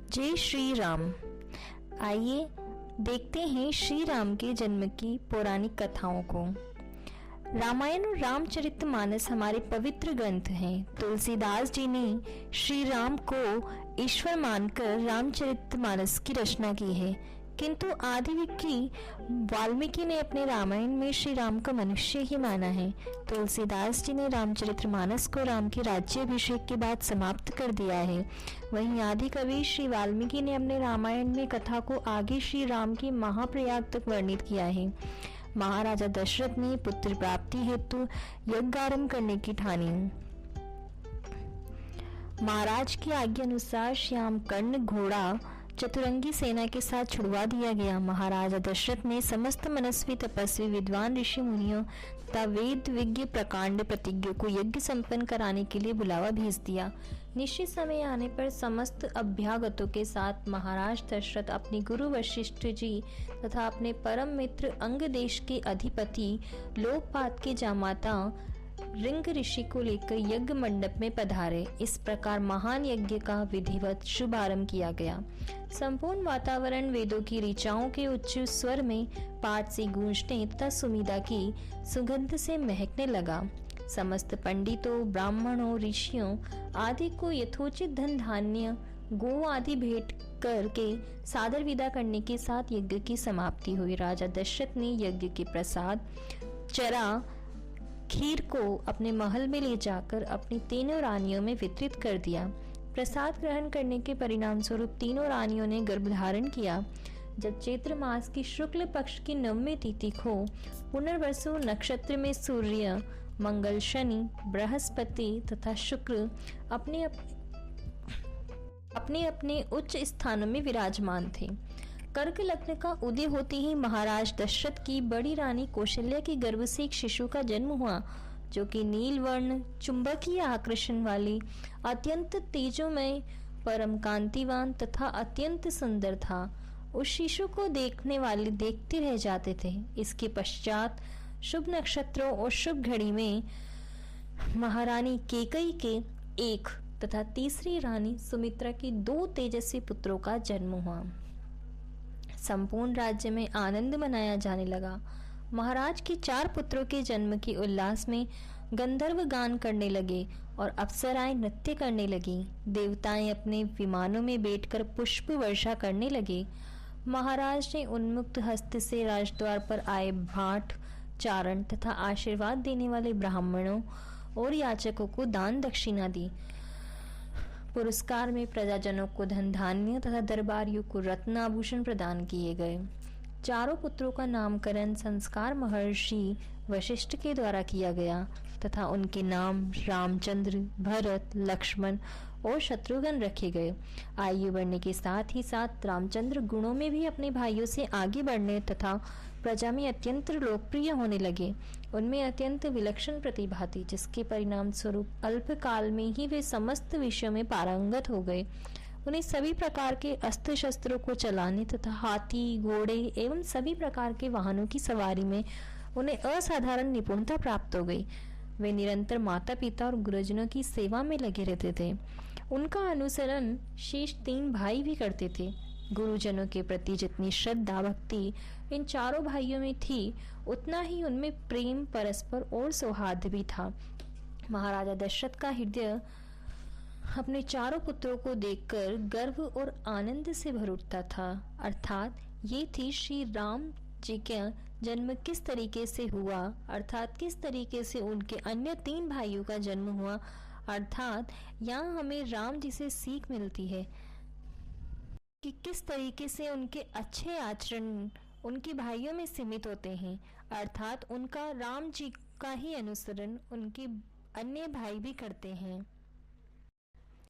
जय श्री राम। आइए देखते हैं श्री राम के जन्म की पौराणिक कथाओं को। रामायण और रामचरितमानस हमारे पवित्र ग्रंथ हैं। तुलसीदास जी ने श्री राम को ईश्वर मानकर रामचरितमानस की रचना की है, किंतु आदिव्यक्ति वाल्मीकि ने अपने रामायण में श्री राम को मनुष्य ही माना है। तुलसीदास जी ने रामचरितमानस को राम के राज्याभिषेक के बाद समाप्त कर दिया है। वहीं आदि कवि श्री वाल्मीकि ने अपने रामायण में कथा को आगे श्री राम की महाप्रयाग तक वर्णित किया है। महाराजा दशरथ ने पुत्र प्राप्ति हेतु यज्ञ आरंभ करने की ठानी। महाराज की आज्ञा अनुसार श्याम कर्ण घोड़ा चतुरंगी सेना के साथ छुड़वा दिया गया। महाराजा दशरथ ने समस्त मनस्वी तपस्वी विद्वान ऋषि मुनियों तथा वेद विज्ञ प्रकांड प्रतिज्ञों को यज्ञ संपन्न कराने के लिए बुलावा भेज दिया। निश्चित समय आने पर समस्त अभ्यागतों के साथ महाराज दशरथ अपने गुरु वशिष्ठ जी तथा अपने परम मित्र अंग देश के अधिपति लोकपात के जामाता रिंग ऋषि को लेकर यज्ञ मंडप में पधारे। इस प्रकार महान यज्ञ का विधिवत शुभारंभ किया गया। संपूर्ण वातावरण वेदों की ऋचाओं के उच्च स्वर में पाठ से गूंजने तथा सुमिधा की सुगंध से महकने लगा। समस्त पंडितों, ब्राह्मणों, ऋषियों आदि को यथोचित धन धान्य गो आदि भेंट करके सादर विदा करने के साथ यज्ञ की समाप्ति हुई। राजा दशरथ ने यज्ञ के प्रसाद चरा खीर को अपने महल में ले जाकर अपनी तीनों रानियों में वितरित कर दिया। प्रसाद ग्रहण करने के परिणाम स्वरूप तीनों रानियों ने गर्भधारण किया। जब चैत्र मास की शुक्ल पक्ष की 9वीं तिथि को पुनर्वसु नक्षत्र में सूर्य, मंगल, शनि, बृहस्पति तथा शुक्र अपने अपने उच्च स्थानों में विराजमान थे। कर्क लग्न का उदय होते ही महाराज दशरथ की बड़ी रानी कौशल्या के गर्भ से एक शिशु का जन्म हुआ, जो कि नील वर्ण, चुंबकीय आकर्षण वाली, अत्यंत तेजोमय, परम कांतिवान तथा अत्यंत सुंदर था। उस शिशु को देखने वाले देखते रह जाते थे। इसके पश्चात शुभ नक्षत्रों और शुभ घड़ी में महारानी केकई के एक तथा तीसरी रानी सुमित्रा के 2 तेजस्वी पुत्रों का जन्म हुआ। संपूर्ण राज्य में आनंद मनाया जाने लगा। महाराज के 4 पुत्रों के जन्म के उल्लास में गंधर्व गान करने लगे और अप्सराएं नृत्य करने लगी। देवताएं अपने विमानों में बैठकर पुष्प वर्षा करने लगे। महाराज ने उन्मुक्त हस्त से राजद्वार पर आए भाट, चारण तथा आशीर्वाद देने वाले ब्राह्मणों और याचकों को दान दक्षिणा दी। पुरस्कार में प्रजाजनों को धन धान्य तथा दरबारियों को रत्न आभूषण प्रदान किए गए। 4 पुत्रों का नामकरण संस्कार महर्षि वशिष्ठ के द्वारा किया गया तथा उनके नाम रामचंद्र, भरत, लक्ष्मण और शत्रुघ्न रखे गए। आयु बढ़ने के साथ ही साथ रामचंद्र गुणों में भी अपने भाइयों से आगे बढ़ने तथा प्रजा में अत्यंत लोकप्रिय होने लगे। उनमें अत्यंत विलक्षण प्रतिभा थी, जिसके परिणाम स्वरूप अल्प काल में ही वे समस्त विषयों में पारंगत हो गए। उन्हें सभी प्रकार के अस्त्र शस्त्रों को चलाने तथा हाथी, घोड़े एवं सभी प्रकार के वाहनों की सवारी में उन्हें असाधारण निपुणता प्राप्त हो गई। वे निरंतर माता पिता और गुरुजनों की सेवा में लगे रहते थे। उनका अनुसरण शेष 3 भाई भी करते थे। गुरुजनों के प्रति जितनी श्रद्धा भक्ति इन 4 भाइयों में थी, उतना ही उनमें प्रेम, परस्पर और सौहार्द भी था। महाराजा दशरथ का हृदय अपने 4 पुत्रों को देखकर गर्व और आनंद से भर उठता था। अर्थात ये थी श्री राम जी का जन्म किस तरीके से हुआ, अर्थात किस तरीके से उनके अन्य 3 भाइयों का जन्म हुआ। अर्थात यहाँ हमें राम जी से सीख मिलती है कि किस तरीके से उनके अच्छे आचरण उनके भाइयों में सीमित होते हैं। अर्थात उनका राम जी का ही अनुसरण उनके अन्य भाई भी करते हैं।